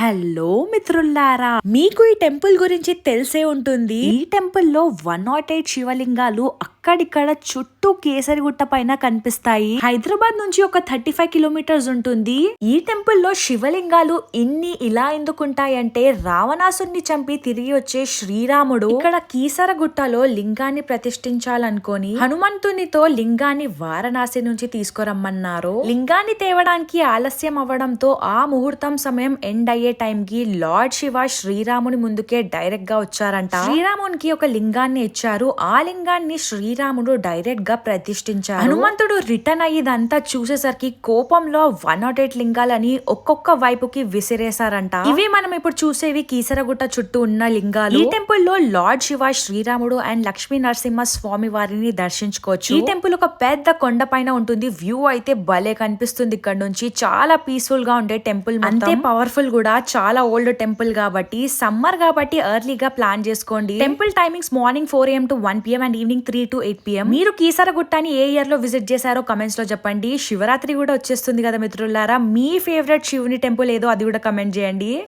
Hello మిత్రులారా, మీకు ఈ టెంపుల్ గురించి తెలిసే ఉంటుంది. ఈ టెంపుల్ లో 108 శివలింగాలు అక్కడిక్కడ చుట్టూ కేసరిగుట్ట పైన కనిపిస్తాయి. హైదరాబాద్ నుంచి ఒక 35 కిలోమీటర్స్ ఉంటుంది. ఈ టెంపుల్ లో శివలింగాలు ఇన్ని ఇలా ఎందుకుంటాయంటే, రావణాసుని చంపి తిరిగి వచ్చే శ్రీరాముడు ఇక్కడ కీసరగుట్టలో లింగాన్ని ప్రతిష్ఠించాలనుకొని హనుమంతునితో లింగాన్ని వారణాసి నుంచి తీసుకురమ్మన్నారు. లింగాన్ని తేవడానికి ఆలస్యం అవ్వడంతో ఆ ముహూర్తం సమయం ఎండ్ అయ్యే టైం కి లార్డ్ శివ శ్రీరాముని ముందుకే డైరెక్ట్ గా వచ్చారంట. శ్రీరామునికి ఒక లింగాన్ని ఇచ్చారు. ఆ లింగాన్ని శ్రీరాముడు డైరెక్ట్ గా ప్రతిష్ఠించారు. హనుమంతుడు రిటర్న్ అయ్యిదంతా చూసేసరికి కోపంలో 108 లింగాలని ఒక్కొక్క వైపుకి విసిరేశారంట. ఇవి మనం ఇప్పుడు చూసేవి కీసరగుట్ట చుట్టూ ఉన్న లింగాలు. ఈ టెంపుల్ లో లార్డ్ శివ, శ్రీరాముడు అండ్ లక్ష్మీ నరసింహ స్వామి వారిని దర్శించుకోవచ్చు. ఈ టెంపుల్ ఒక పెద్ద కొండ పైన ఉంటుంది. వ్యూ అయితే భలే కనిపిస్తుంది. ఇక్కడ నుంచి చాలా పీస్ఫుల్ గా ఉండే టెంపుల్, అంతే పవర్ఫుల్ కూడా. చాలా ఓల్డ్ టెంపుల్ కాబట్టి, సమ్మర్ కాబట్టి ఎర్లీగా ప్లాన్ చేసుకోండి. Temple timings morning 4 AM to 1 PM and evening 3 to 8 PM. మీరు కీసరగుట్టని ఏ ఇయర్ లో విజిట్ చేశారో కమెంట్స్ లో చెప్పండి. శివరాత్రి కూడా వచ్చేస్తుంది కదా మిత్రులారా, మీ ఫేవరెట్ శివుని టెంపుల్ ఏదో అది కూడా కమెంట్ చేయండి.